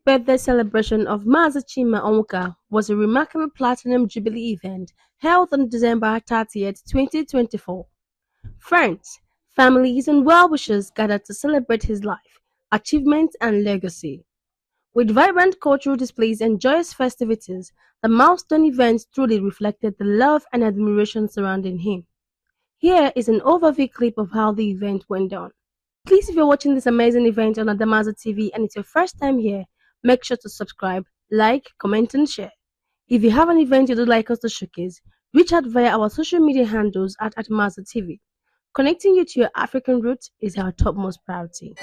birthday celebration of Mazi Chima Onwuka was a remarkable Platinum Jubilee event held on December 30th, 2024. Friends, families and well-wishers gathered to celebrate his life, achievements and legacy. With vibrant cultural displays and joyous festivities, the milestone event truly reflected the love and admiration surrounding him. Here is an overview clip of how the event went down. Please, if you're watching this amazing event on Adamaza TV and it's your first time here, make sure to subscribe, like, comment and share. If you have an event you'd like us to showcase, reach out via our social media handles at Adamaza TV. Connecting you to your African roots is our topmost priority.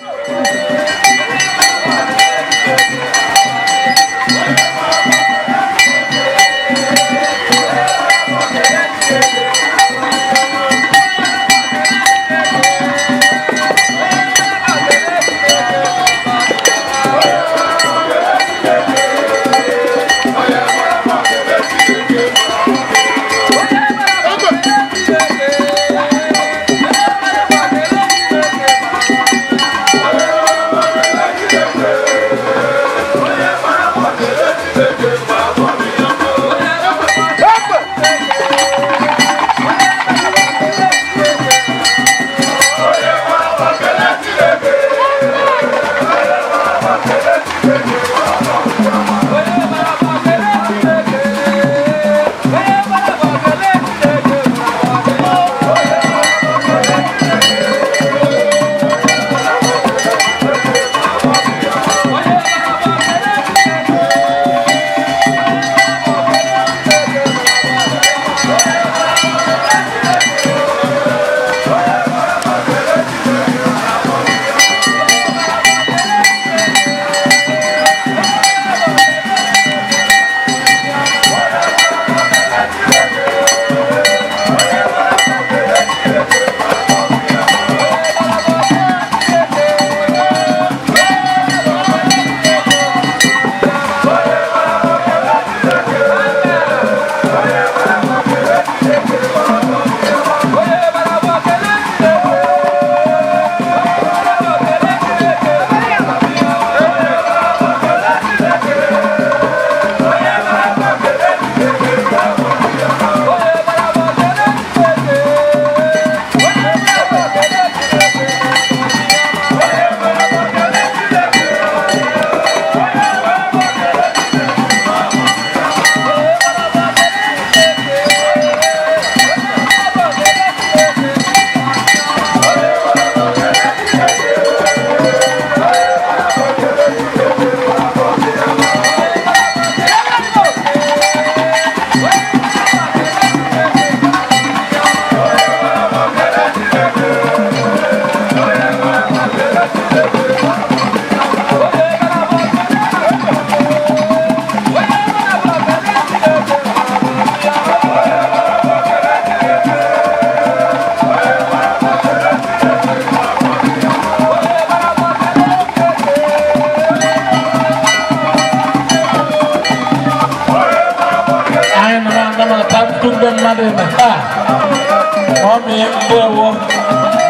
Ndewo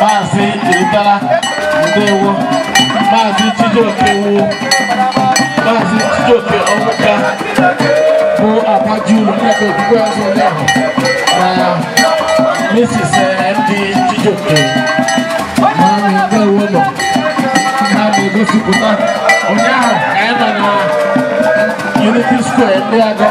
Mazi Itala Ndewo Mazi Chijoke Mazi Chijoke Onwuka bụ Apaju Nneka Okwukwe ọzọ na Mrs. MD Chijoke Mami Ndewo nọ ha na-egosipụta ụnyaahụ ka anyị nọ na Unity Square ndị Agọ.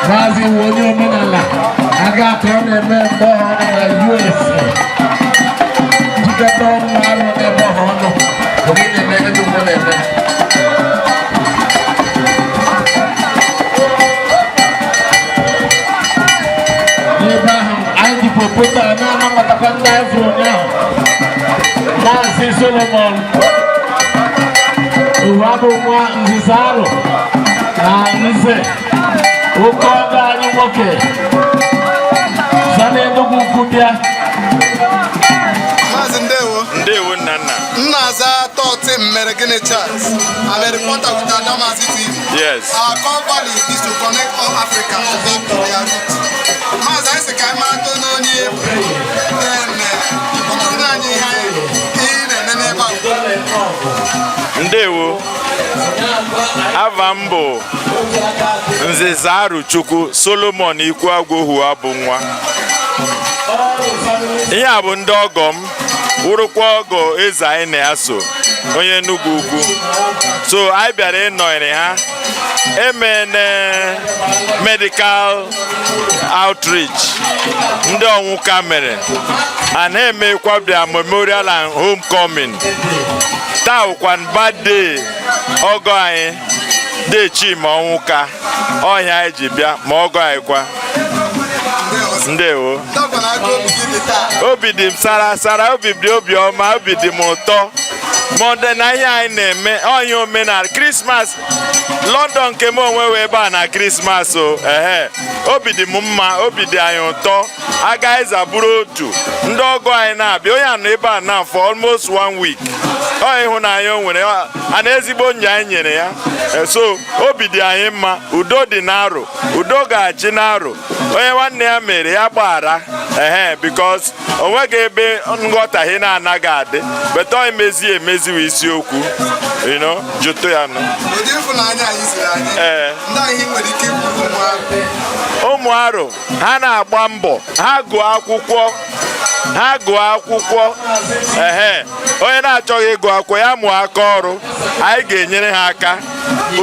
Mazi wonye omenala aga atọ na-eme mgbe ọhụrụ na USA jikọta ọnụ arụ n'ebe ọhụrụ oge na-eme ebe ụgbọ na-eme n'ebe ahụ anyị ji popota na-anamatakwa ndị afọ ụnyaahụ Mazi Solomon Uwabo nwa Nzizaro Nze Ukoga anyị nwoke Sani Enugu Kubia Maazị Ndewo. Ndewo Nana. Nnaza Toti mere gịnị Charles? I'm a reporter with Adamazi TV. Yes. Our company is to connect all Africans back to their roots. Maazị anyị sị ka anyị mara to n'onye ịkpọtụrụ anyị ihe na-eme n'ebe a. Ndewo. Avambo Nze Zaru Chukwu Solomon Ikwu-Agwohu abụ nwa. Ihe a bụ ndị ọgọ m wụrụkwa ọgọ eze anyị na-aso onye Enugu Ukwu. So anyị bịara ịnọnyere ha emene medical outreach ndị ọnwụka mere a na-emekwa bịa memorial and homecoming. Taa wụkwa birthday ọgọ anyị dị Chima Onwuka ọhịa anyị ji bịa ma ọgọ anyị kwa. Ndewo. Obi dị m sara sara, obi dị obi ọma, obi dị m ụtọ. Mọde na ihe anyị na-eme onye omenala Christmas London nke m onwe wee ebe a na Christmas o obi dị m mma, obi dị anyị ụtọ. Agaghị zabụrụ otu ndị ọgọ anyị na-abịa onye anọ ebe a na for almost 1 week. Ọ ịhụnanya o nwere a na ezigbo nya anyị nyere ya. So obi dị anyị mma, udo dị n'arụ, udo ga-achị n'arụ. Onye nwanne ya mere ya gbaghara because o nweghị ebe nghọtahie na-anaghị adị beta ọ emeziwe isiokwu jụtụ ya nọ. Ụmụ arụ ha na-agba mbọ ha gụọ akwụkwọ onye na-achọghị ịgụ akwụkwọ ya mụọ aka ọrụ anyị ga-enyere ha aka.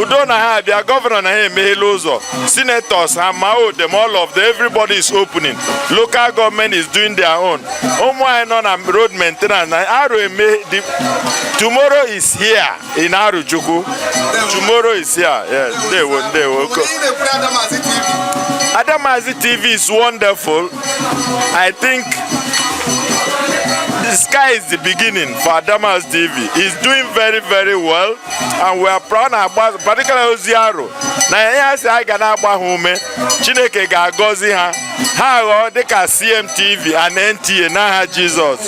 Udo na ha abịa, gọvanọ na ha emeghela ụzọ, senators ha ma them, all of them, everybody is opening, local government is doing their own. Ụmụ anyị nọ na road maintenance na Arụ eme tomorrow is here in Aruchukwu. Tomorrow is here. Yes, ndewo. Adamazi TV is wonderful. I think the sky is the beginning for Adamazi TV. It's doing very, very well, and we are proud about, particularly Oziaro. Na ya si aga na agba ha ume, Chineke ga-agọzi ha. Ha ghọọ dịka CMTV and NTA n'aha Jizọs.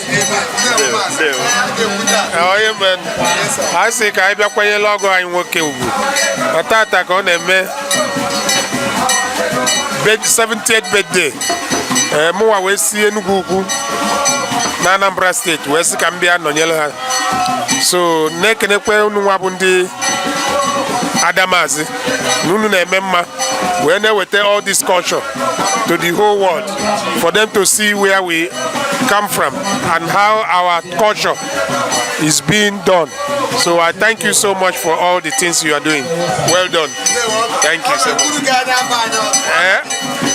Ha sị ka anyị bịakwanyela ọgọ anyị nwoke ugwu. Ọtata ka ọ na-eme 70th birthday. Mụnwa wee si Enugu Ukwu na Anambra State wee sị ka m bịa nọnyere ha. So na-ekenekwe unu nwa bụ ndị Adamazi na unu na-eme mma wee na-eweta all this culture to the whole world for them to see where we come from and how our culture is being done. So I thank you so much for all the things you are doing. Well done. Thank you so much.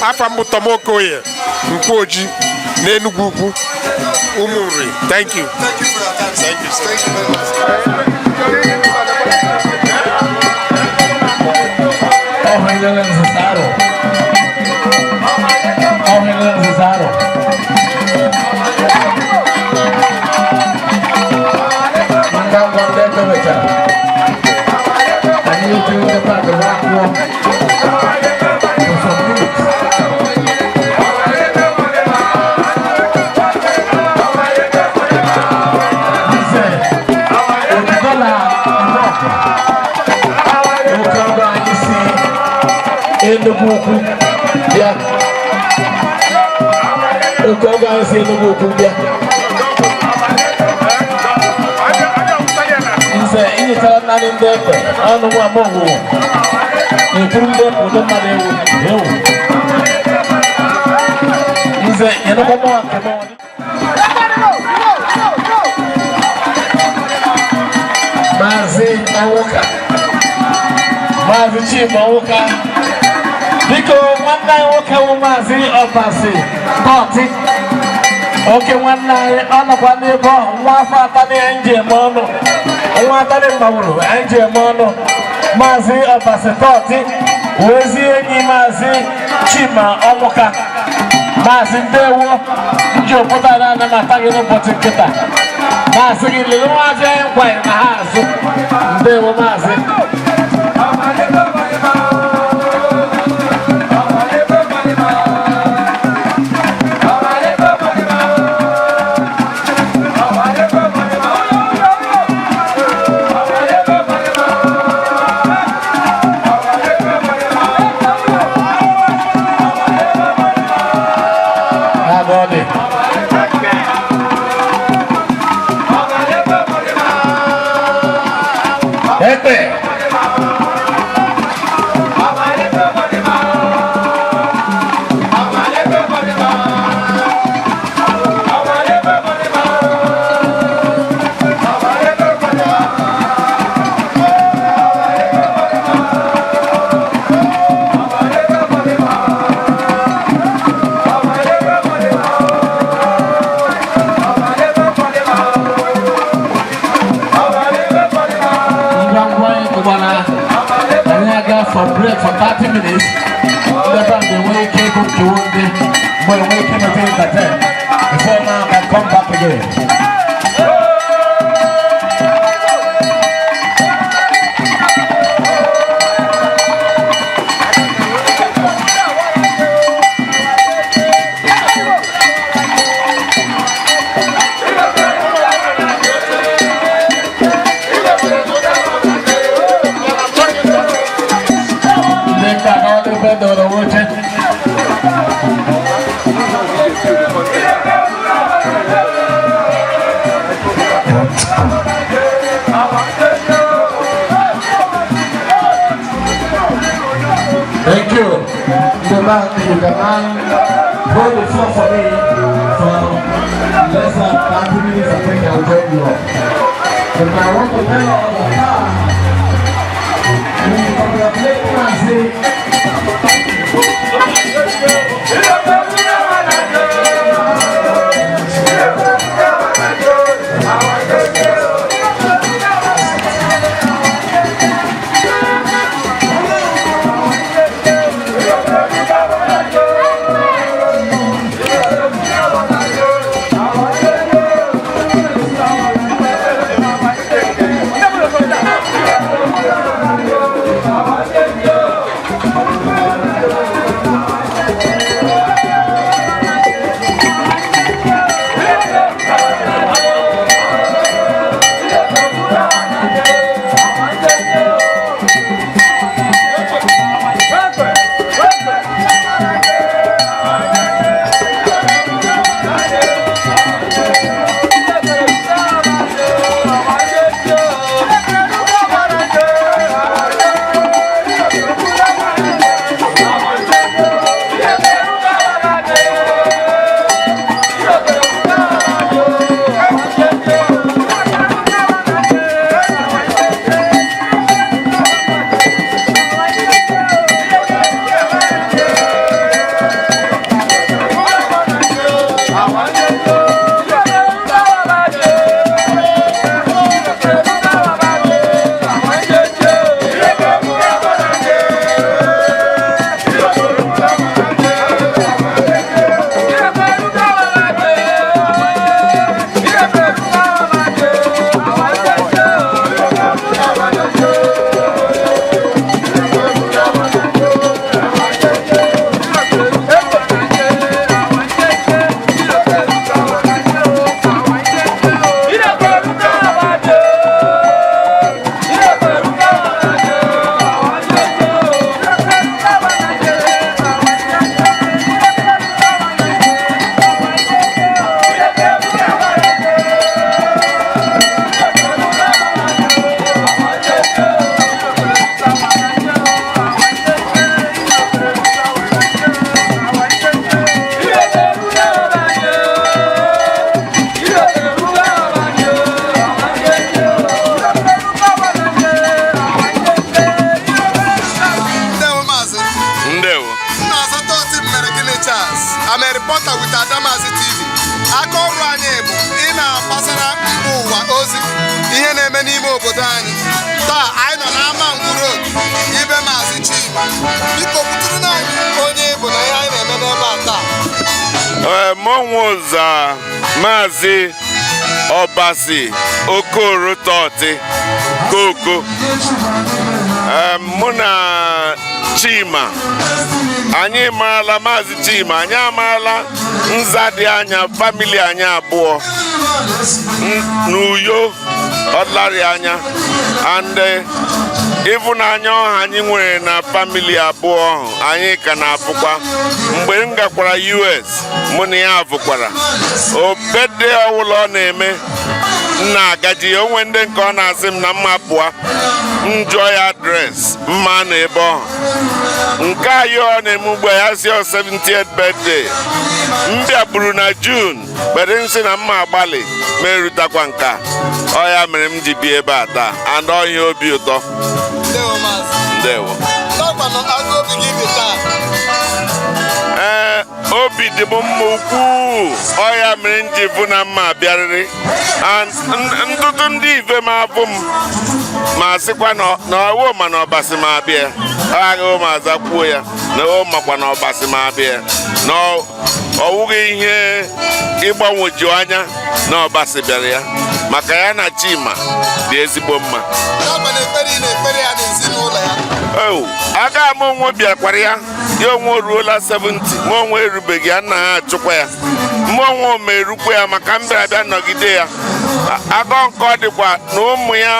Afam Tomokoye Nkwoji n'Enugu Ukwu Umunri. Thank you. Thank you for your time. Thank you, sir. Thank you very much. Enugu Ukwu bịa oke ọgọ anyị si Enugu Ukwu bịa nze inyechara naanị ndị ekpe ọnụ nwa m ọgwụgwụ na-ekwuru ndị ekpe ụdị mmadụ ewu nze nyenụkwa mụwa nke m Maazị Onwuka Maazị Chima Onwuka biko nwanne anyị nwoke wụ Maazị Ọbasi Tọtị oke nwanne anyị ọ nọkwa n'ebe nwa afọ atanị anyị ji eme ọnụ nwa atanị mgbanwuru anyị ji eme ọnụ Maazị Ọbasi Tọtị wezi enyi Maazị Chima Onwuka Maazị ndewo nji okwuta na anamata gị n'ụbọchị nkịta Maazị gị lele nwaazị anyị nkwanyere na ha azụ ndewo Maazị minutes. The band will wake up to one day. When we came at 10, before now can come back again. Thank you. You can hold the floor for me for less than 30 minutes. I think I'll join you up. But I want to tell you all the time, we congratulate Nancy. I'm a reporter with Adamazi TV. Akọrụ anyị bụ ị na-agbasara mba ụwa ozi ihe na-eme n'ime obodo anyị. Taa anyị nọ n'ama ngwuru ibe Maazị Chima. Biko butere anyị onye bụ na ihe anyị na-eme n'ebe a taa. Monwoza Maazị Obasi Okoro Toti Koko. Mụ na Chima anyị maala Maazị Chima, anyị amaala nza dị anya famili anyị abụọ n'Uyo ọdịlarị anya and ịfụnanya ọha anyị nwere na famili abụọ anyị ka na-afụkwa. Mgbe m gakwara US mụ na ya afụkwara obede ọwụla ọ na-eme nna agaji onwe ndị nke ọ na-asị m na mma pụọ njọ ya adres mma na ebe ọha nke anyị ọ na-eme ugbo ya si 70th birthday mbịa buru na June kpere nsị na mma agbalị ma erutakwa nka ọ ya mere m ji bi ebe a taa and ọhịa obi ụtọ. obi dị m mma ukwuu ọ ya mere m ji bụ na mma bịarịrị ntụtụ ndị ive m abụ m ma sịkwa na ọwụ ma na ọbasị m abịa ọ agaghị m azakwuo ya na o makwa na ọbasị m abịa na ọ wụghị ihe ịgbanwoju anya na ọbasị bịara ya maka ya na Chima dị ezigbo mma aga m onwe bịakwara ya onwe ruola 70 ma onwe erubeghị ya nna ha achụkwa ya mma onwe ma erukwa ya maka mbịarabịa nọgide ya agọ nke ọ dịkwa na ụmụ ya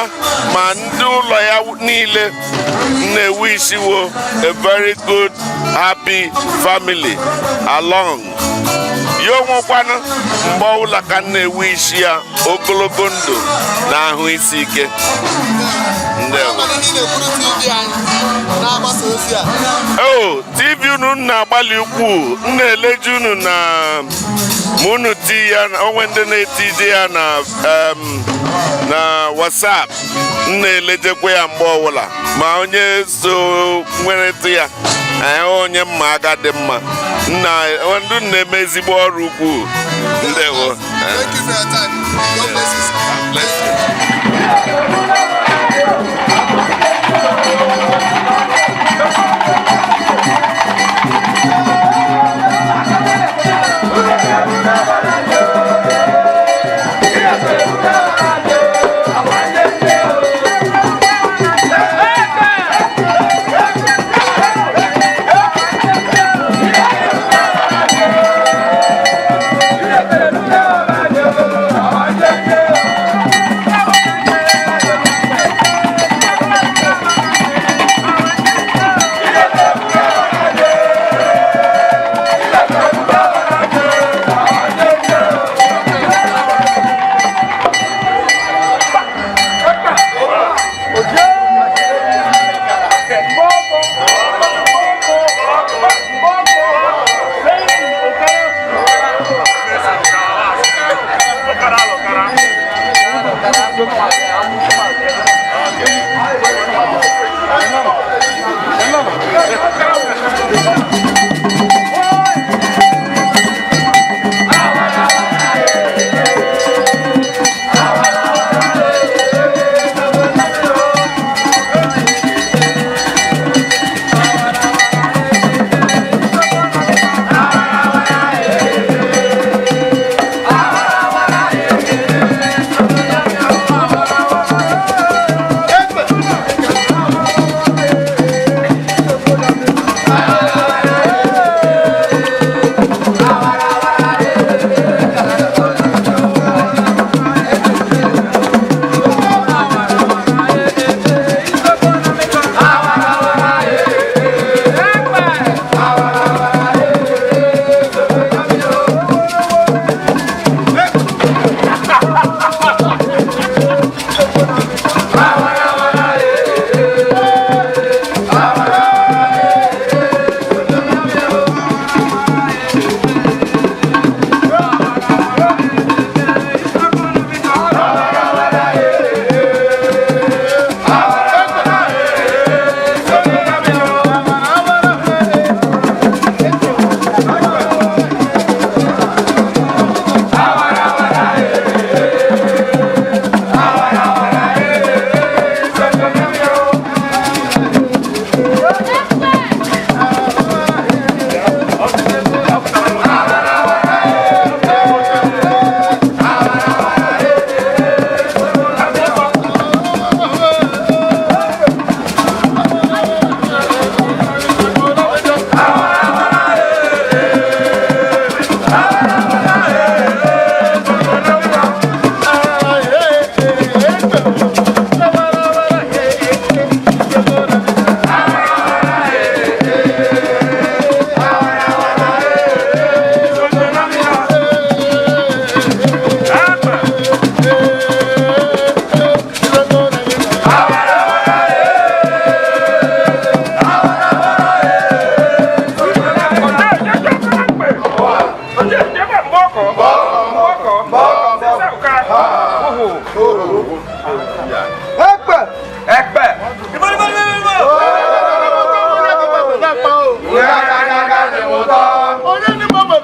ma ndị ụlọ ya niile na-ewu isiwo a very good happy family along ya onwekwanụ mgbe ọbụla ka m na-ewu isi ya ogologo ndụ na ahụ isi ike. TV unu na-agbalị ukwuu m na-eleji unu na unu ti ya onwe ndị na-etije ya na WhatsApp m na-elejekwa ya mgbe ọbụla ma onye so nwere tụ ya onye mma aga dị mma ndị na-eme ezigbo ọrụ ukwuu. Ndewo. Thank you for your time. God bless you. God bless you. Onye ni mama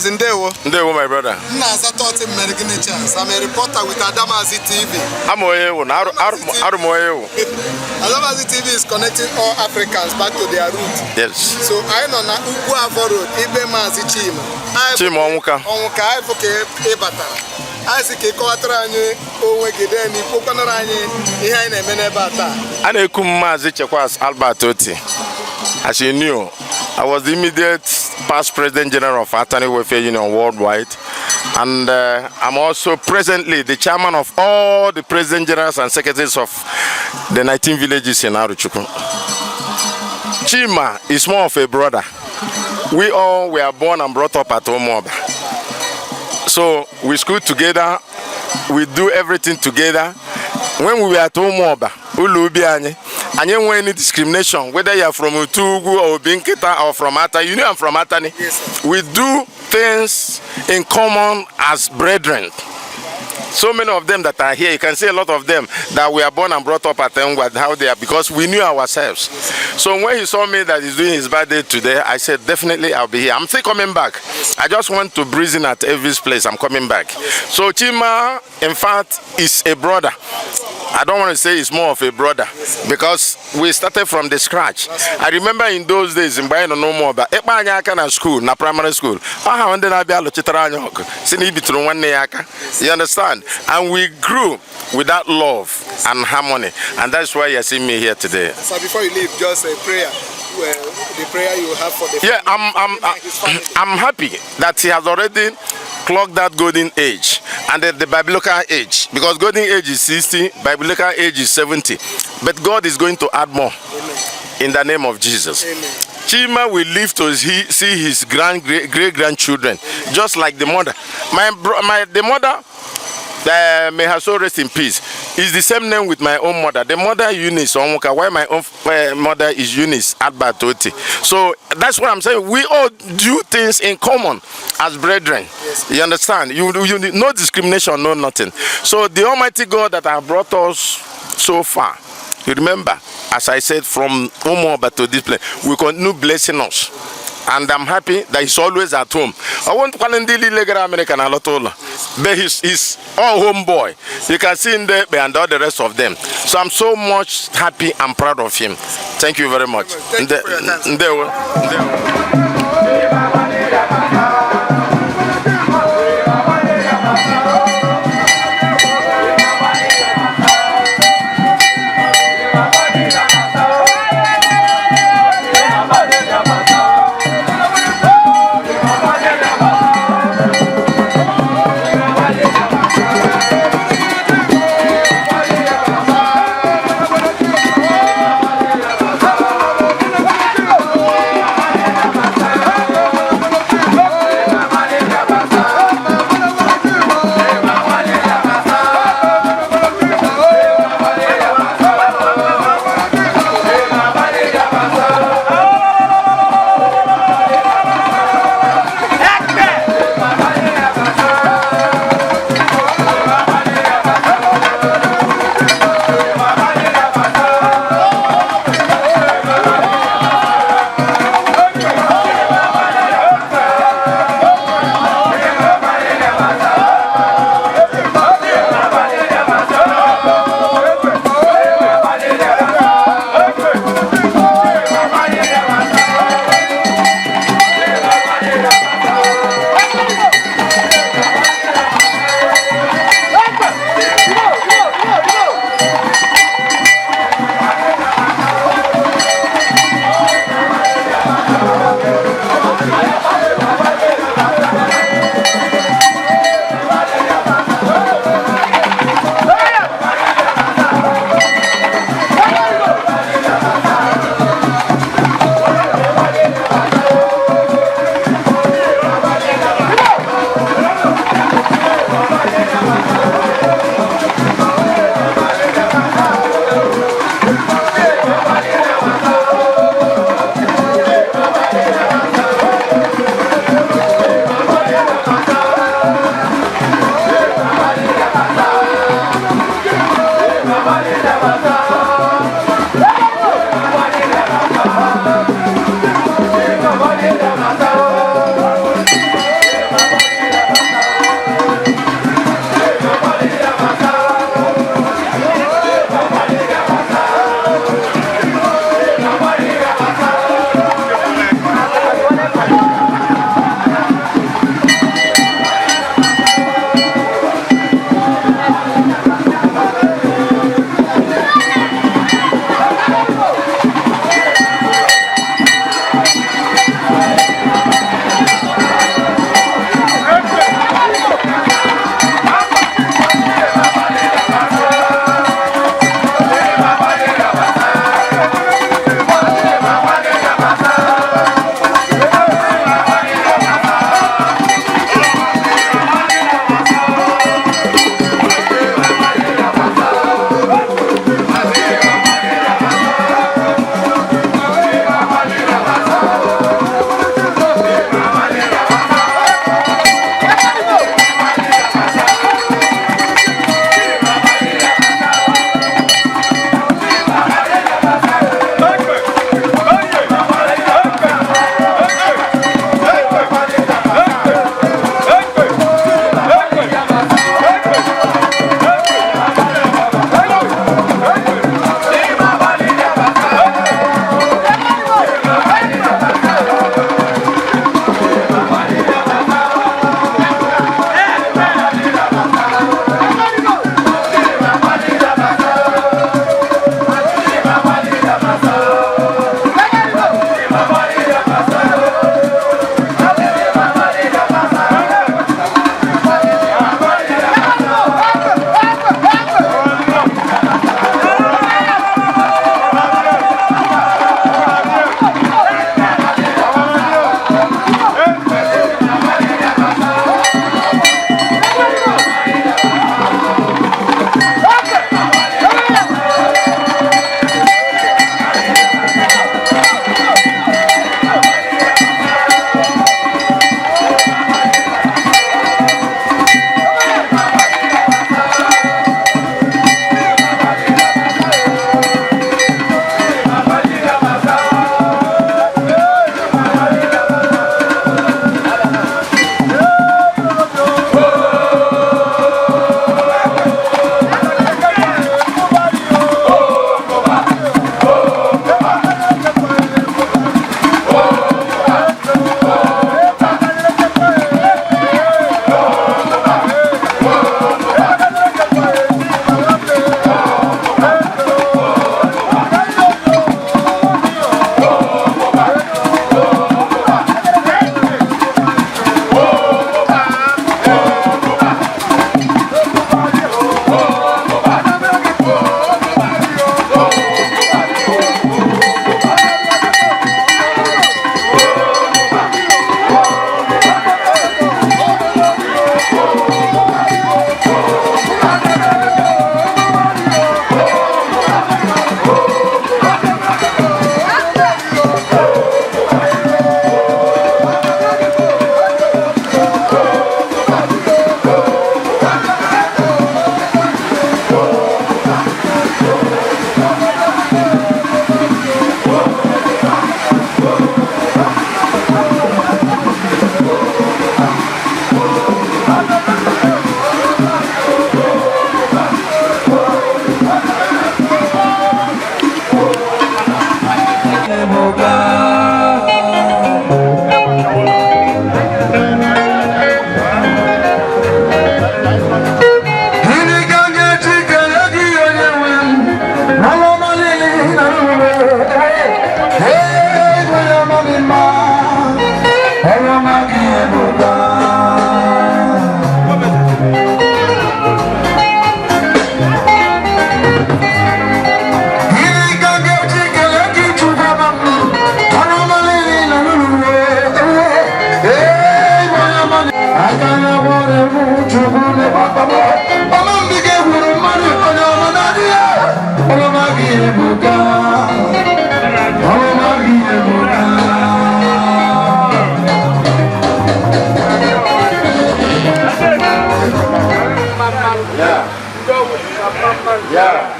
Ndewo, my brother. I'm a reporter with Adamazi TV. Adamazi TV is connecting all Africans back to their roots. Yes. So I know na Ugwu Avo Road, Ibe Mazi Chima. Chima Onwuka. Onwuka, I forget Ebata. I see Koatrani, Owegedeni, Pokanarani, behind a menebata. And I come Mazi Chekwas Albert Oti. As you knew, I was the immediate past President General of Attorney Welfare Union worldwide, and I'm also presently the chairman of all the President Generals and Secretaries of the 19 villages in Aruchukwu. Chima is more of a brother. We all were born and brought up at Umuoba. So we school together, we do everything together. When we were at Umuoba, Ulubianye, and you want any discrimination, whether you are from Utugu or Binkita or from Ata, you know I'm from Atani. Yes, we do things in common as brethren. So many of them that are here, you can see a lot of them that we are born and brought up at Engwad, how they are, because we knew ourselves. So when he saw me that he's doing his birthday today, I said, definitely I'll be here. I'm still coming back. I just want to breeze in at Elvis' place. I'm coming back. So Chima, in fact, is a brother. I don't want to say it's more of a brother because we started from the scratch. I remember in those days in Bayano no more but school, na primary school. You understand? And we grew with that love and harmony, and that's why you're seeing me here today. So before you leave, just a prayer. The prayer you have for the I'm happy that he has already clocked that golden age and the biblical age, because golden age is 60, biblical age is 70, but God is going to add more. Amen. In the name of Jesus. Amen. Chima will live to see his great-grandchildren, just like the mother. The mother, may her soul rest in peace, is the same name with my own mother. The mother Eunice Onwuka, while my own mother is Eunice Adbatoti. So that's what I'm saying. We all do things in common as brethren. Yes. You understand? You no discrimination, no nothing. So the Almighty God that has brought us so far, you remember, as I said, from Umuoba to this place, we continue blessing us. And I'm happy that he's always at home. I want to call him the legal American a lot, but he's all home boy. You can see him there and all the rest of them. So I'm so much happy and proud of him. Thank you very much. Thank you for your time.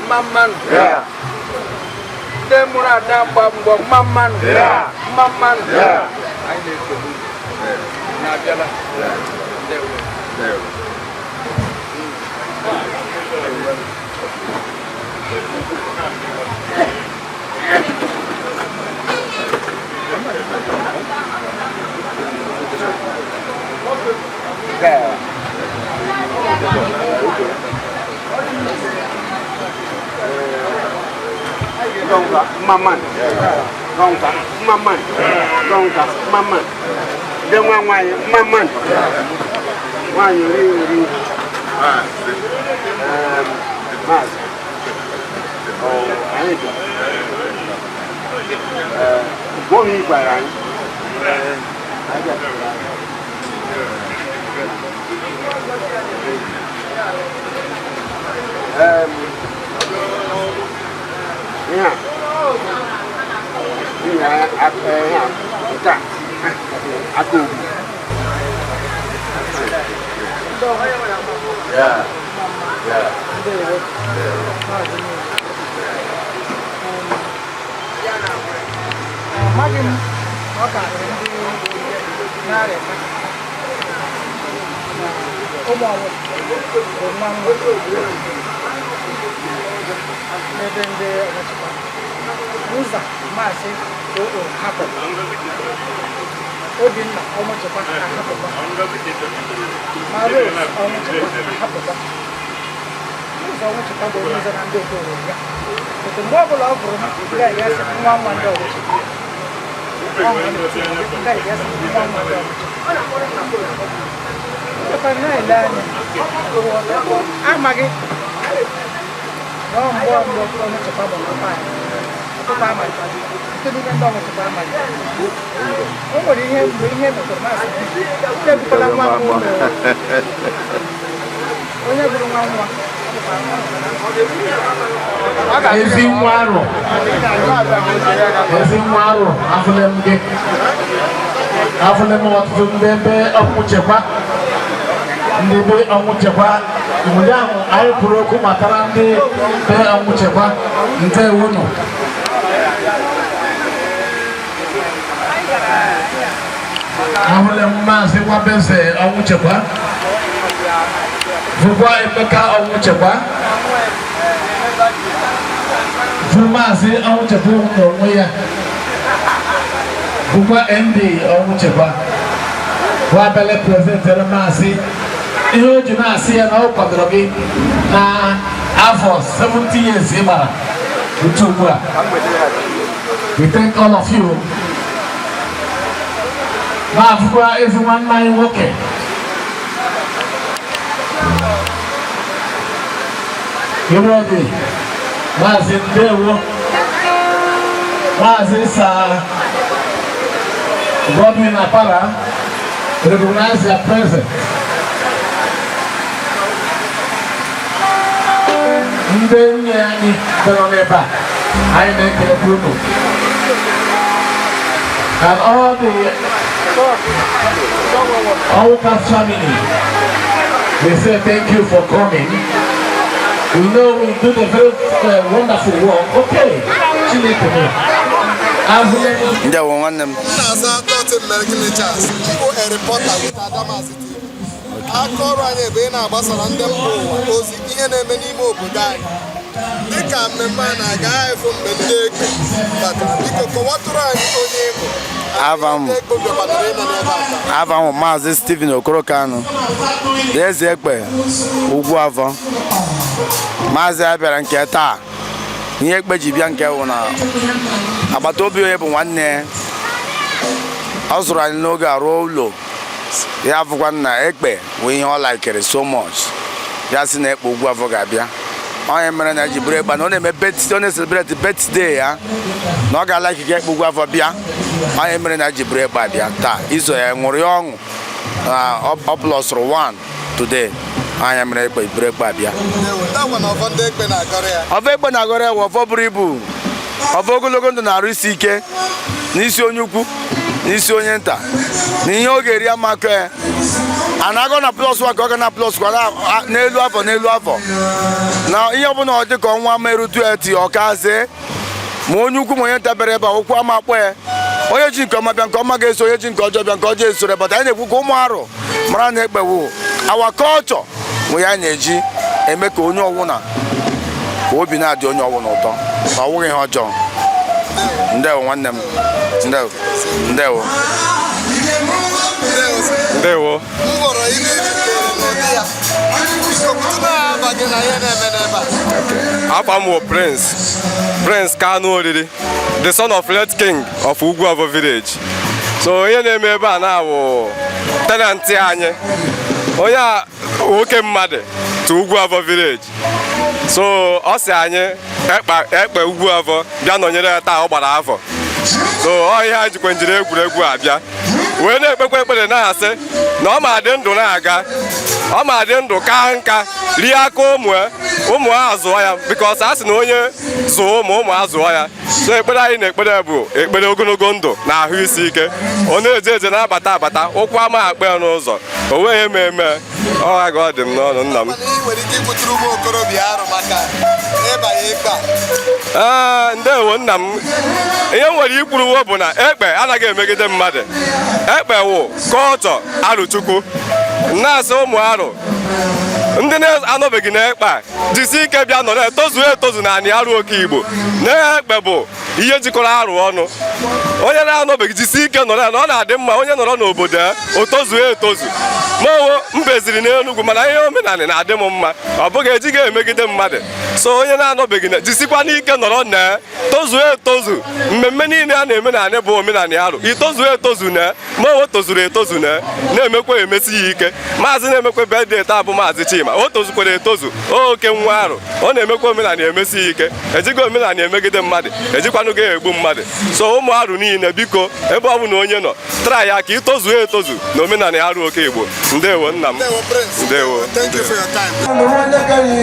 Maman, Demurada Bambo, Maman, Maman, I need to do Nadella. Gonga, Maman, Gonga, Maman, Gonga, Maman. Then one way, Maman. Why you really? Mas. Oh, I need to. Go me by I got yeah. Uza masị o hapụ Obinna ọmụchekwa ahapụkwa Maro ọmụchekwa ahapụkwa ụzọ ọmụchekwa bụ onye ụzọ na ndị okoro ya otu mgbe ọbụla ọ bụrụ ga-ege asị nwa nwa ndị ọmụchekwa ga-ege asị nwa nwa ndị ọmụchekwa na-ele anya amaghị na mgbe ọmụchekwa bụ papa anyị o nwere ihe mgbe ihe metụrụ masị ebukwala nwa nwa onye bụrụ nwa nwa ezi nwa arụ afụle m gị afụle m ọtụtụ ndị ebe ọnwụchekwa ndị be ọnwụchekwa mgbe ahụ anyị kwuru okwu matara ndị be ọnwụchekwa ndewo nọ ahụle m maazị Nwabeze ọnwụchekwa vụkwa Emeka ọnwụchekwa bụ maazị ọnwụchekwa n'onwe ya vụkwa ND ọnwụchekwa bụ abịala prezentere maazị ihe o ji na-asị ya na ọ kwadoro gị na afọ 70 years ị gbara otu ugbu a. We thank all of you. Na-afụkwa ezi nwanne anyị nwoke Ibrodi maazị Ndewo maazị Sir Godwin Apara recognize their presence. Ndị enyi anyị bịara n'ebe a anyị na-ekele unu and all the Awuka family, they say thank you for coming. We know we do the very wonderful work. Okay, chile to me. Nja one them. Nasa Dr. American Charles, who a reporter with Adamasi TV. Akọrọ anyị ebe na agbasara ndị mbụ ụwa ozi ihe na-eme n'ime obodo anyị dịka mmemme a na-aga ịfụ mgbe ndị ekpe batara biko kọwatụrụ anyị onye ịbụ Avam Maazị Stephen Okorokanu Eze Ekpe Ugwuavọ Maazị abịara nke taa ihe ekpe ji bịa nke wụ na agbata obi onye bụ nwanne ọ zụrụ anyị n'oge arụ ụlọ ya fụkwa na ekpe wụ ihe ọ laikere so much ya si na ekpe Ugwuavọ ga-abịa onye mere na ji bụrụ egba na ọ na-eme ọ na-celebrate birthday ya na ọ ga-ala ikike ekpe Ugwuavọ bịa onye mere na ji bụrụ egba bịa taa iso ya ṅụrị ọṅụ na ọ plọsụrụ 1 today onye mere ekpe bụrụ egba bịa ọfọ ekpe na-agọrọ ya ọfọ buru ibu ọfọ ogologo ndụ na-arụ isi ike n'isi onye ukwu n'isi onye nta na ihe ọ ga-eri amaka ya a na-agọ na plus 1 ka ọ ga na plus 1 n'elu afọ na ihe ọbụla ọ dị ka ọnwa merutu eti ọkazie ma onye ukwu ma onye nta bere ebe ụkwụ ama akpọ ya onye ji nke ọma bịa nke ọma ga-eso onye ji nke ọjọọ bịa nke ọjọọ esoro bata anyị na-ekwu ka ụmụ arụ mara na ekpewo awa kọlchọ nwe ya na-eji eme ka onye ọwụna ka obi na-adị onye ọwụna ụtọ ma ọ wụghị ihe ọjọọ. Ndewo nwanne m. Ndewo. Afam wo Prince Kanu Oriri, the son of late king of Ugwuavọ village. So onye na-eme ebe a na-awụ tenant anyị onye nwoke mmadụ to Ugwuavọ village. So ọ sị anyị ekpe Ugwuavọ bịa nọnyere ya taa ọ gbara afọ. So ọ ihe anyị jikwa njiri egwuregwu abịa wee na-ekpekwa ekpere na-asị na ọ ma dị ndụ na-aga ọ ma dị ndụ ka nka rie aka ụmụ azụọ ya because a sị na onye zụọ ụmụ azụọ ya. So ekpere anyị na-ekpere bụ ekpere ogologo ndụ na ahụ isi ike ọ na-eje eje na-abata ụkwụ ama akpa ya n'ụzọ o nweghị eme ọha ga ọ dị m n'ọnụ nna m. Ndewo nna m ihe m nwere ikwuruwo bụ na ekpe anaghị emegide mmadụ ekpe wụ kọlchọ Arụchukwu na-asị ụmụ arụ ndị na-anọbeghị n'ekpe a jisi ike bịa nọrọ etozu na anị arụ oke Igbo na-ekpe bụ ihe jikọrọ arụ ọnụ onye na-anọbeghị jisi ike nọrọ ya na ọ na-adị mma onye nọrọ n'obodo ya o tozuo etozu maowo mbeziri n'Enugwu mana ihe omenala na-adị m mma ọ bụghị ejighị emegide mmadụ. So onye na-anọbeghị jisikwa n'ike nọrọ na tozuo etozu mmemme niile a na-eme na anị bụ omenala arụ itozuo etozu na maowo tozuru etozu na-emekwa emesi ya ike. Maazị na-emekwa birthday taa bụ Maazị Chima o tozukwara etozu oke nwa arụ ọ na-emekwa omenala emesi ya ike ejighị omenala emegide mmadụ ejikwanụ ga-egbu mmadụ. So ụmụ arụ niile biko ebe ọ bụ na onye nọ tara ya ka itozuo etozu na omenala arụ oke Igbo. Ndewo nna m. Ndewo. Thank you for your time.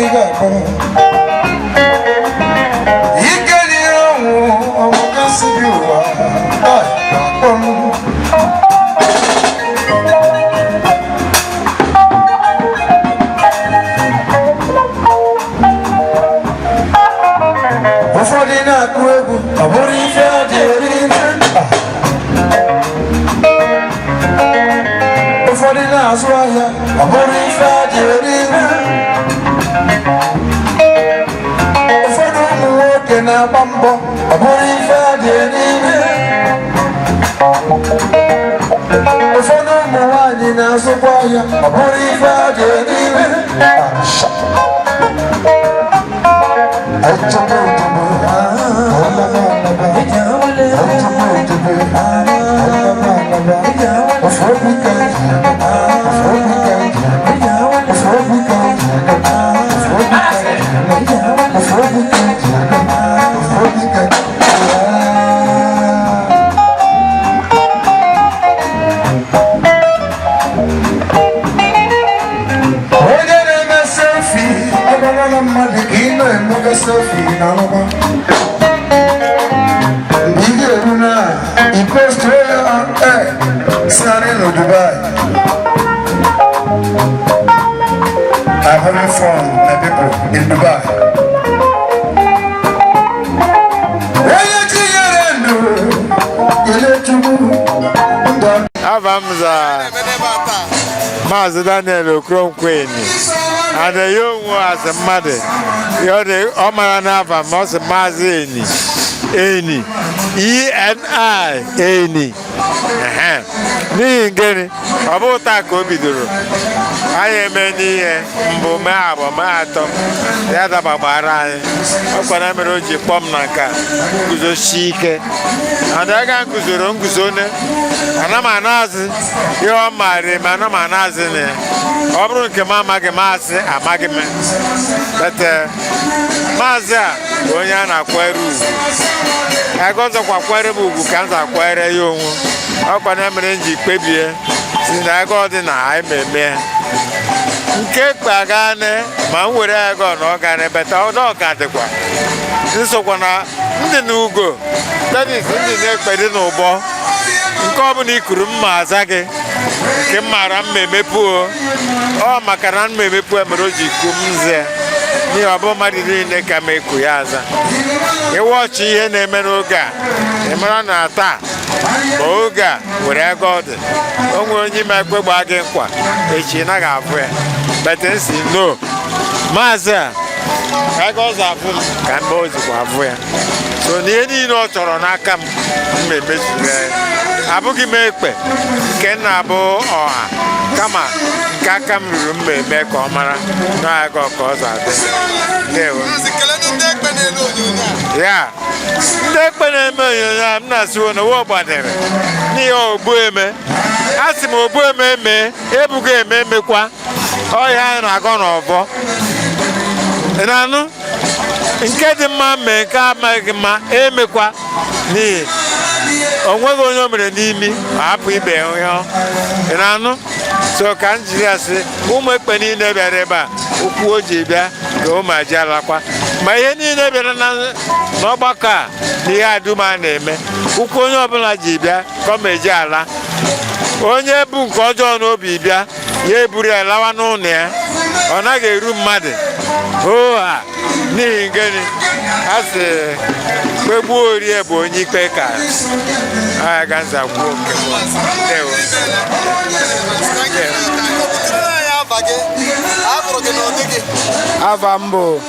I'm having fun, my people, in Dubai. Avamza Maazị Daniel Okronkweni and the young one as a mother. You're the Omarana of Mos Mazini. Eni. E-N-I. Eni. Ni ngeni. Abota Kobiduru. I am any Mbumabo Mato. The other Babara. Okanameroji Pomnaka. Kuzo Shike. And I can Kuzurung Kuzone. And I'm an Nazi. You are married, man. I'm an Nazi. Obrun Kemama Gemasi, a Magime. But Mazia, Oyana Queru. I got a querebu who can't acquire you. Open Emerenji Pebie. Since I got in I may. Cake Bagane, man would I go no can but all dog can't acquire. This is one the new go. That is in the neck by the noble. Company Mazake. Kemaram me poor. Oh, Macaran me poor Meroji Kumze. You are bombardi in the Kamekuyaza. You watch here, Nemenoga. Emerana Ta. Oga, where I got it. Only my quick bargain, a chinaga. But no. Maza. I got up Cambodia. So near no Toronakam may miss Abuki Mepe, Kenabo or Kama, Kakam room may make Omara. No, I got cause out there. Yeah, I'm not sure no war about them. Neo Bueme, Asimo Bueme, Ebuke Memekwa, oh, yeah, and I gone over. And I know. Nke dị mma mee ka amaghị mma emekwa n'ihi onweghị onye o mere n'imi hapụ ibe ya ị na-anụ so ka m jiri asị ụmụ ekpe niile bịara ebe a okwu o ji bịa ka ụmụ aji alakwa ma ihe niile bịara n'ọgbakọ a na ihe adum a na-eme ụkwụ onye ọbụla ji bịa ka ọ ma eji ala onye bụ nke ọjọọ n'obi bịa ya eburu ya lawa n'ụlọ ya ọ naghị eru mmadụ oha n'ihi gịnị a sị kpegbuo orie bụ onye ikpe ka a ga-nza kwuo nke Ava mbụ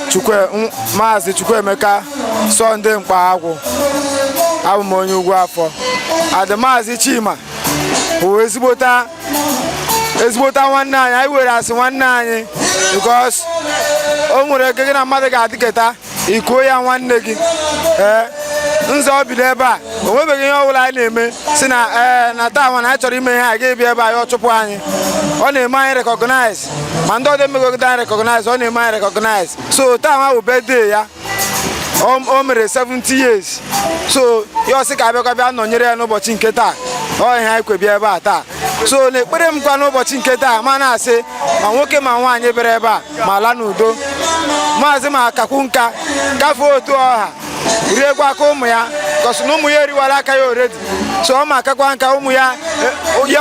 Maazị Chukwuemeka Sunday Mkpagwụ abụ m onye ugwu afọ adị Maazị Chima bụ ezigbota nwanne anyị anyị were asị nwanne anyị because o nwere ike gị na mmadụ ga-adịketa ikuo ya nwanne gị nze ọ bido ebe a o nwebeghị ihe ọbụla anyị na-eme si na taa nwa na anyị chọrọ ime ihe anyị ga-ebi ebe anyị ọ chụpụ anyị ọ na-eme anyị recognize ma ndị ọdị emegogide anyị recognize ọ na-eme anyị recognize so taa nwa bụ birthday ya o mere 70 years so ya ọsị ka abịakwa bịa nọnyere ya n'ụbọchị nke taa ọ ihe anyị kwebi ebe a taa so n'ekpere m kwa n'ụbọchị nke taa ma na-asị ma nwoke ma nwaanyị bịara ebe a ma ala n'udo maazị ma kakwu nka gafee otu ọha riekwa aka ụmụ ya kọsụ na ụmụ ya eriwala aka ya oredi so ọ ma akakwa nka ụmụ ya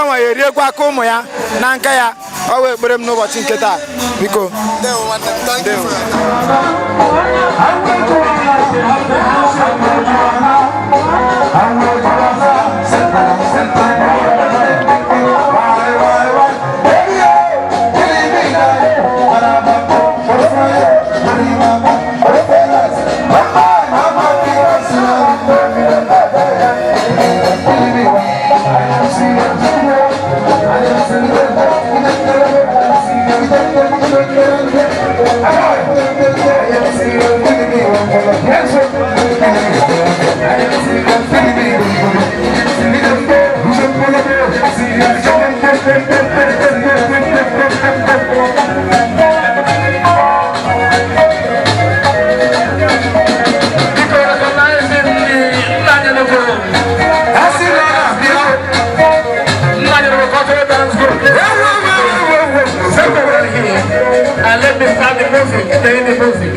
nwa ya eriekwa aka ụmụ ya na nka ya ọ wee ekpere m n'ụbọchị nke taa biko And let me start the music, stay in the music.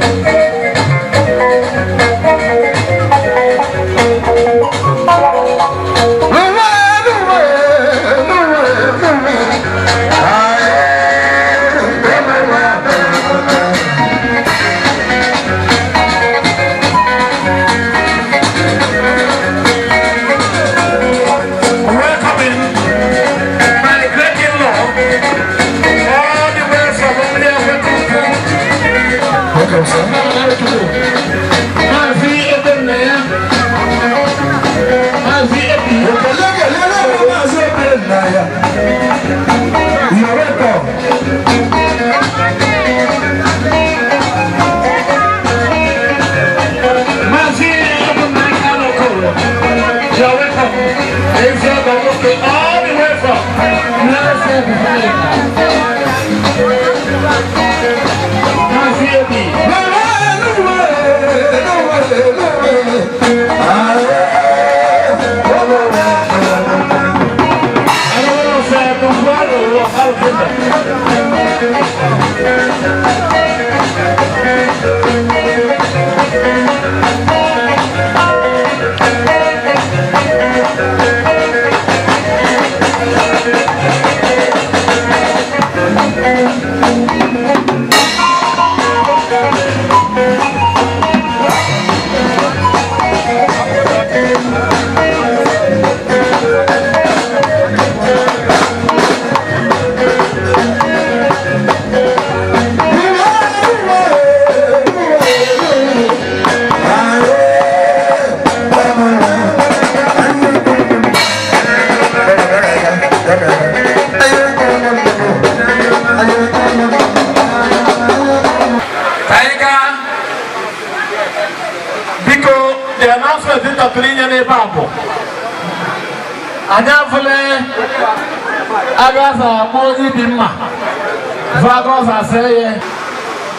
All the way from all the way from United States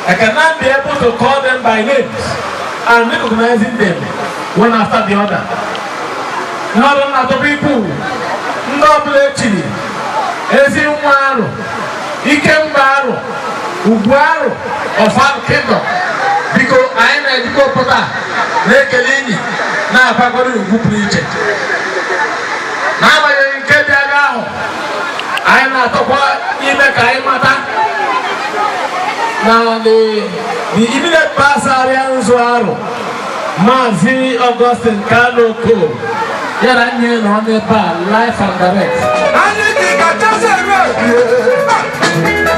I cannot be able to call them by names and recognizing them one after the other. Not only people, Noblechi, Ezinwaro, Ikembaro, Uguaro of our kingdom. Because I am a Dikopota, Nekelini, now Pagori Ugupriche. Now I am in Kediagao. I am not a boy, Imekaimata. Now the immediate Pasarian Zuaro, Mazi Augustine Carlo Co. Here I am on the bar, live and direct. Thank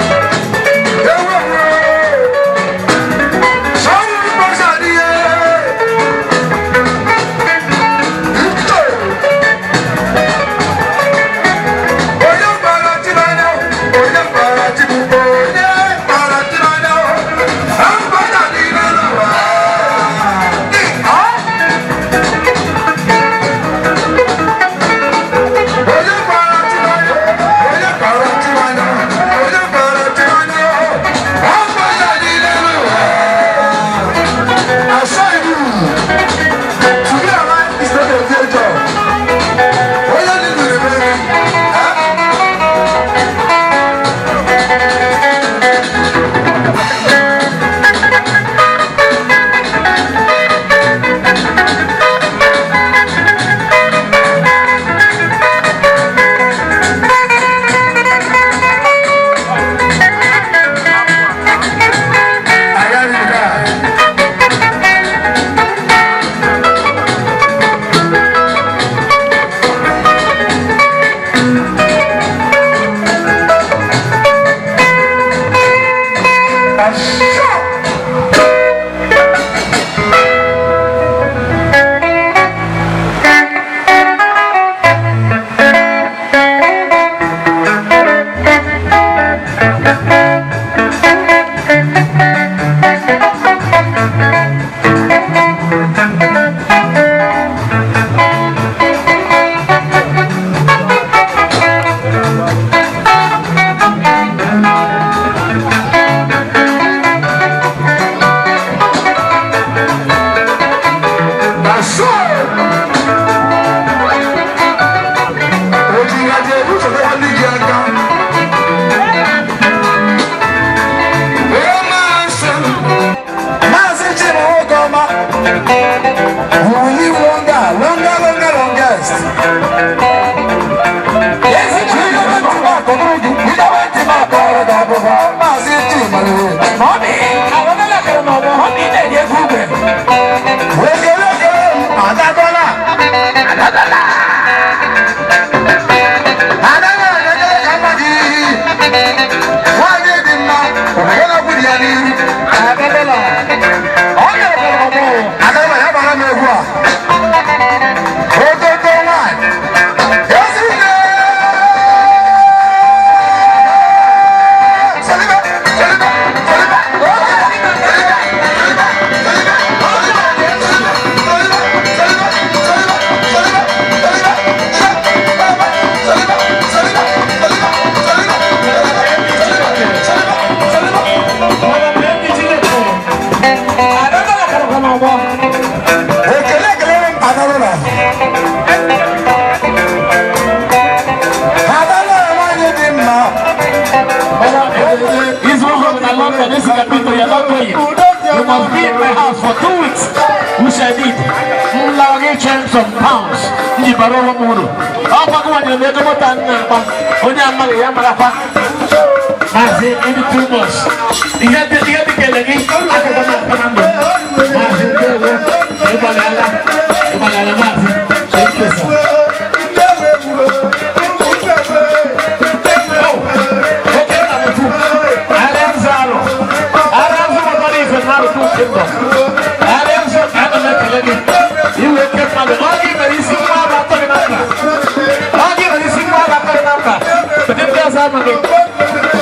you. Manya mega motana pa. Onya mali ya malapa. Mazi ini too much. Iya dikelegi aku kena. Mazi dewe. Ibalala mazi. Ekesa.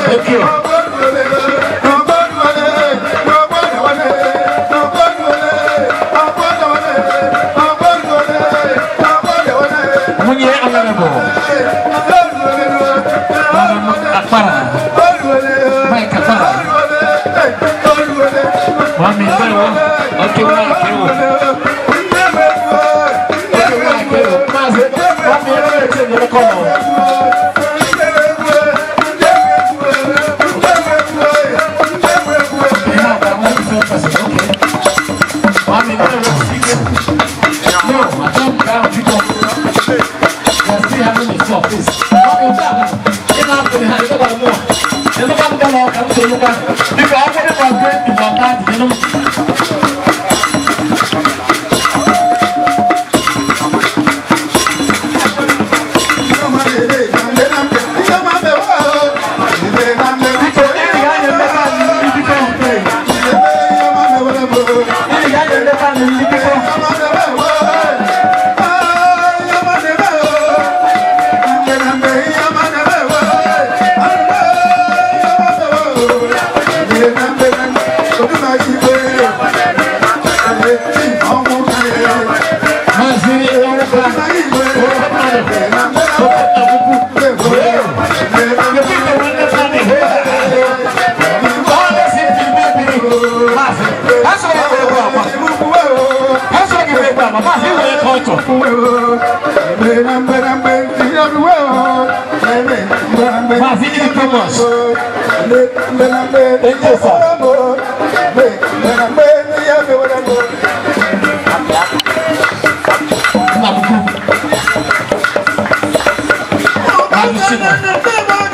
Thank you. Munye honorable. Akpara. Mike Akpara. Wami Kero. Okay, Wami Kero. Mazi. Wami Kero.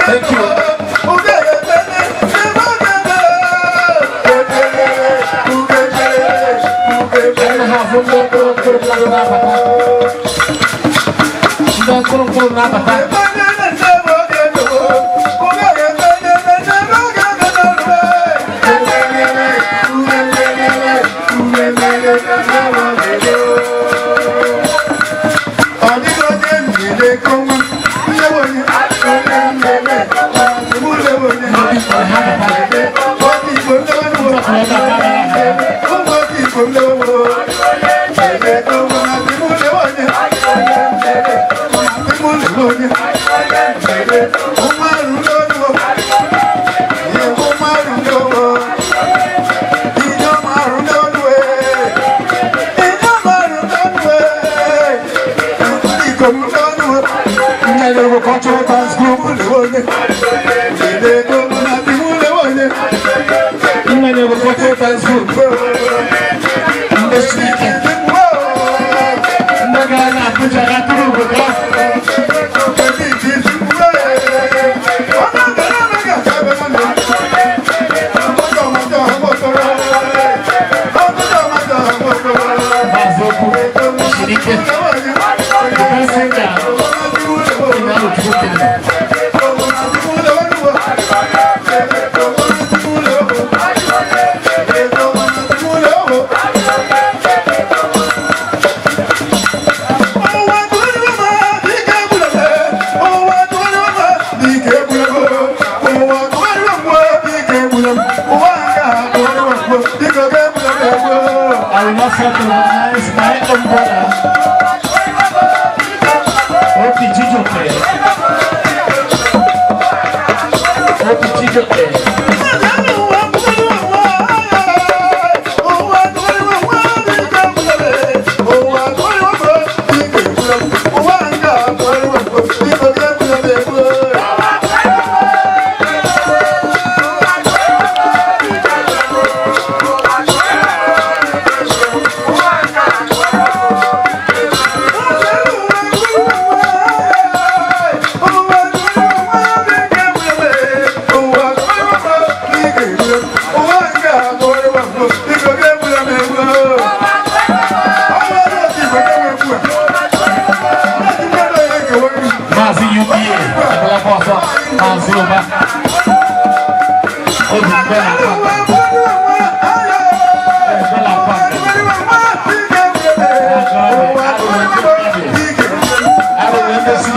Thank you.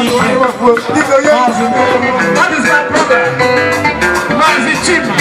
That is my brother. Mazi Chima.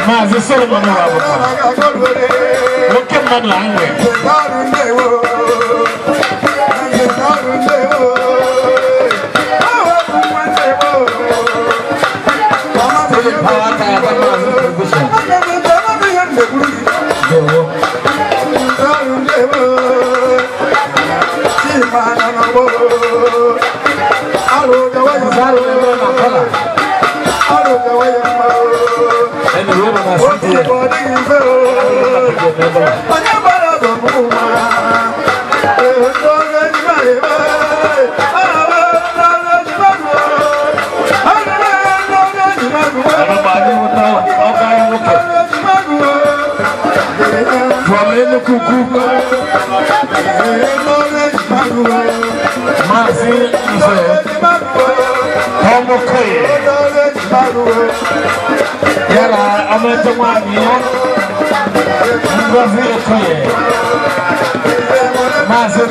Mazi Solomon look at my language.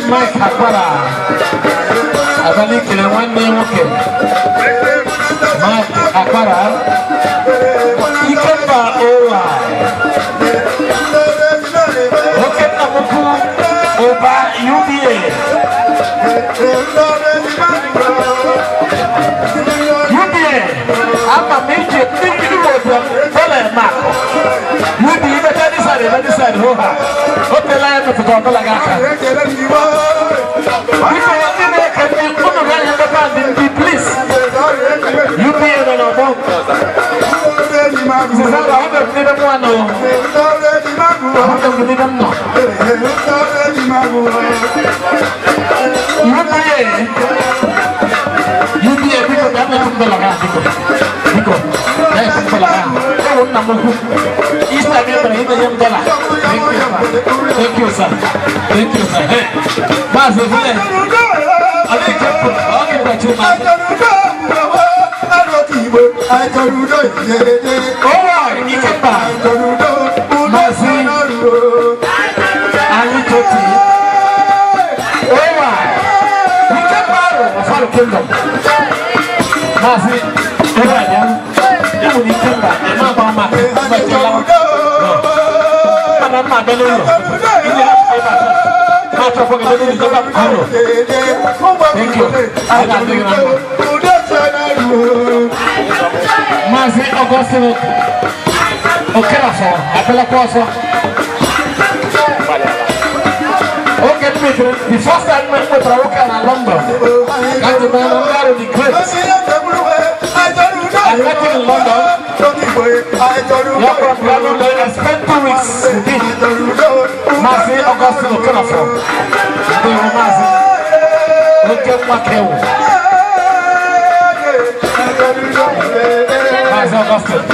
Mike Aquara, I believe in one name. Okay, Mike Aquara, he came back over. Okay, Namuku over UBA. UBA, I'm a major big UBA, but decide, hotel line to go like please. You pay on a boat. You be a people that make the laga. Thank you, sir. Thank you, sir. Hey, thank you. Mazi Augustine Okelafo, Apelakoso. Okay, the first time I went to London, and the man of the great. I met him in London. I spent 2 weeks with him. Mazi Augustine Okelafo. Mazi. Mazi Augustine.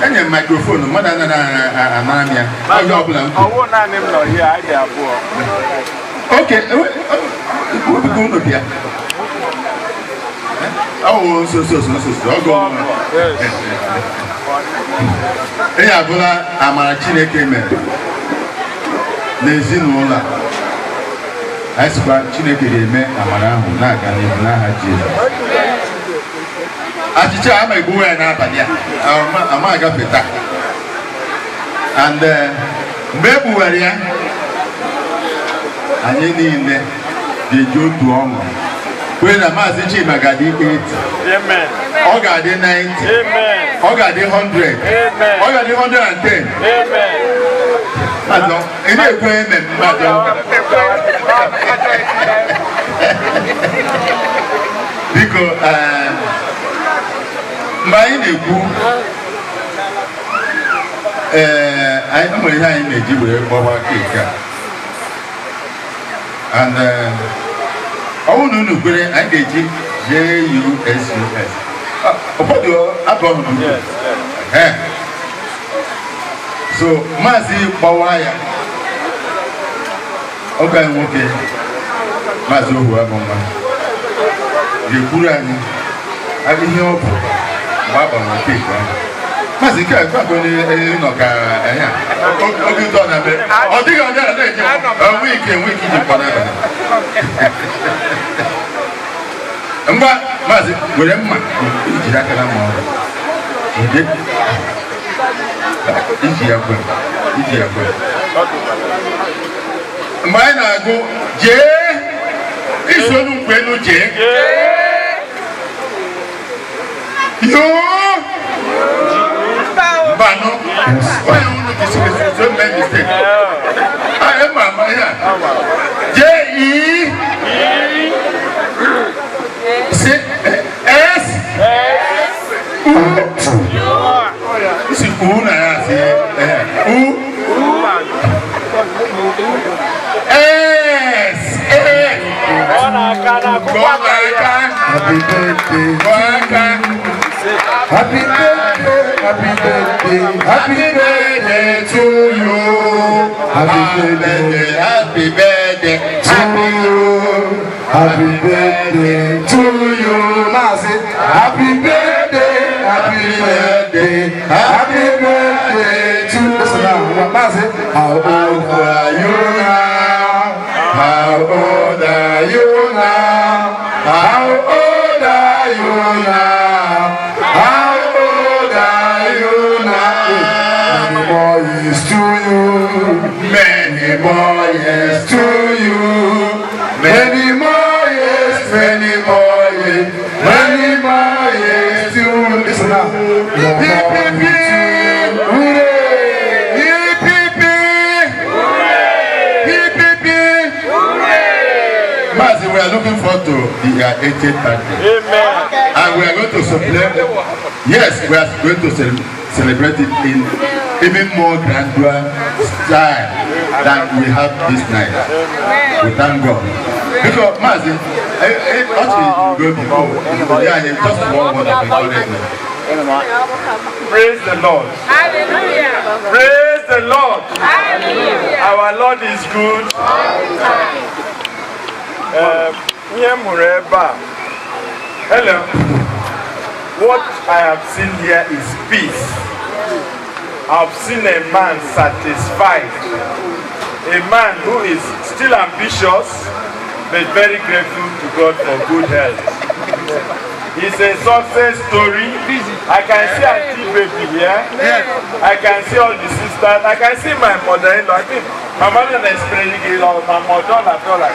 Any microphone, mother than Amania. Okay, we'll be going to be. Oh, so. Go. Hey, Abula, Amarachine came in. Nezinola. I swear, Chineke, me, Amarahu, Naga, Nahaji. Achicha ama ibu ya na abanya ama aga peta and mbebu waria anyị niile ga-eji otu ọṅụ kwee na Maazị Chima ga-adị 80 ọ ga-adị 90 ọ ga-adị 100 ọ ga-adị 110 Madam, ị na-ekwe eme madam biko mgbe anyị na-ekwu anyị nwere ihe anyị na-eji wee gbọwa keeki a and ọ bụrụ na unu kwere anyị ga-eji JUSUS ụfọdụ abụọ so maazị gbawa ya ọga nwoke maazị ohu abụma ga-ekwuru anyị ihe ọ bụ mgbe agbanwe keeki ahụ maazị nke a kwakwe nọ ka anya oge ụtọ na mbe ọ dịghị ọdị a na-eji enwe ike iji mkpọ n'abalị ngwa maazị were mma ijiri aka na mma ọrụ iji ya kwe mgbe anyị na-agụ jee isi olu mkwenu jee Bano, why you look at so many mistakes? I am my here. J-E S U. This is Una. U S S. Happy birthday. Happy birthday to you. Happy birthday to you. Happy birthday to you. Happy birthday, happy birthday to you. How old are you now? How old are you now? How old are you now? How old are you now? Many more years to you. Many more years to you. Many more years, many more years, many more years to you. Listen now. Hip hip hip, hooray! Hip hip hip, hooray! Mazi, we are looking forward to the 80th birthday. Amen. And we are going to celebrate. Yes, we are going to celebrate it in even more grander style than we have this night. We thank God. Because Mazi, actually go before. Yeah, just one word of encouragement. Praise the Lord. Hallelujah. Praise the Lord. Hallelujah. Our Lord is good. Hello. What I have seen here is peace. I've seen a man satisfied. A man who is still ambitious, but very grateful to God for good health. It's a success story. I can see Auntie Baby here. I can see all the sisters. I can see my mother-in-law. I think my mother is praying, my mother, I feel like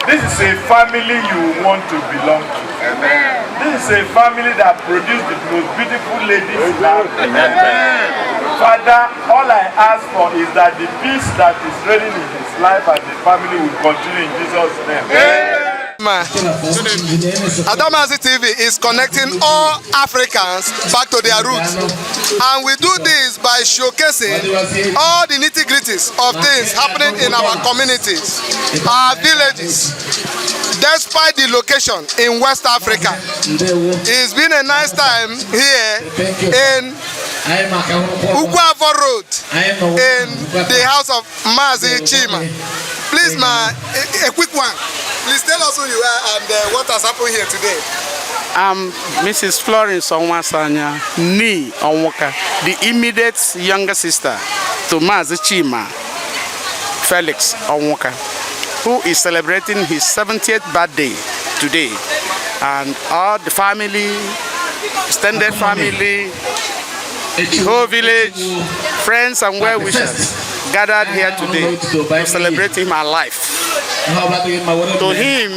this is a family you want to belong to. Amen. This is a family that produced the most beautiful ladies in Africa. Father, all I ask for is that the peace that is reigning in his life and the family will continue in Jesus' name. Amen. Adamazi TV is connecting all Africans back to their roots, and we do this by showcasing all the nitty-gritties of things happening in our communities, our villages. Despite the location in West Africa, it's been a nice time here in Ugwavo Road in the house of Mazi Chima. Please, a quick one. Please tell us who you are and what has happened here today. I'm Mrs. Florence Onwasanya Ni Onwoka, the immediate younger sister to Mazi Chima, Felix Onwoka, who is celebrating his 70th birthday today. And all the family, extended family, the whole village, friends and well-wishers gathered here today to celebrate him alive. To him,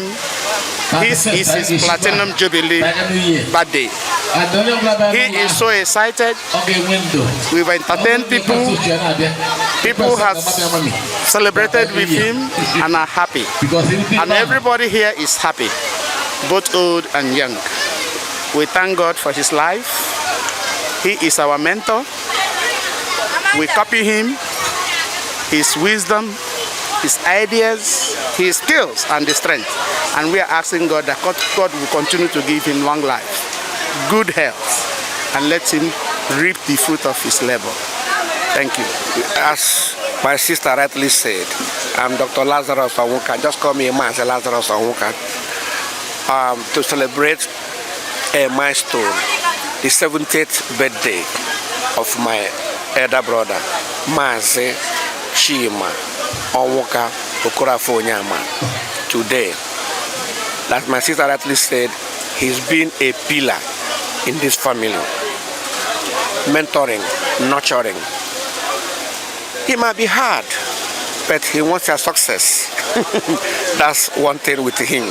this is his Platinum Jubilee birthday. He is so excited. We've entertained people. People have celebrated with him and are happy. And everybody here is happy, both old and young. We thank God for his life. He is our mentor. We copy him, his wisdom, his ideas, his skills, and the strength. And we are asking God that God will continue to give him long life, good health, and let him reap the fruit of his labor. Thank you. As my sister rightly said, I'm Dr. Lazarus Onwoka. Just call me Mazi Lazarus Onwoka. To celebrate a milestone, the 70th birthday of my elder brother, Mazi Chima Onwoka Okorafo Onyama. Today, like my sister rightly said, he's been a pillar in this family, mentoring, nurturing. It might be hard, but he wants a success. That's one thing with him.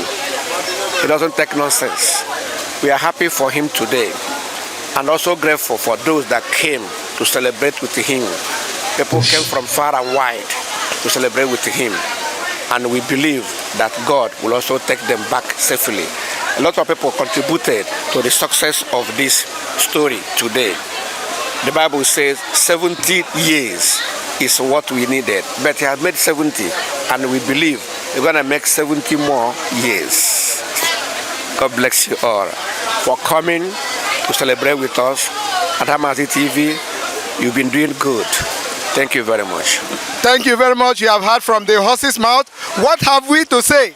He doesn't take nonsense. We are happy for him today, and also grateful for those that came to celebrate with him. People came from far and wide to celebrate with him, and we believe that God will also take them back safely. A lot of people contributed to the success of this story today. The Bible says 70 years is what we needed, but he has made 70, and we believe we're going to make 70 more years. God bless you all for coming to celebrate with us at Adamazi TV. You've been doing good. Thank you very much. Thank you very much. You have heard from the horse's mouth. What have we to say?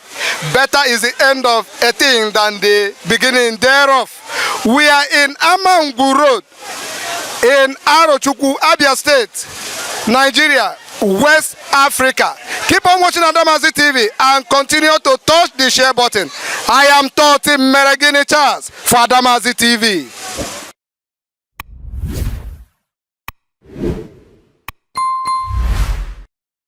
Better is the end of a thing than the beginning thereof. We are in Amangbu Road in Arochukwu, Abia State, Nigeria, West Africa. Keep on watching Adamazi TV and continue to touch the share button. I am Toti Meregini Charles for Adamazi TV.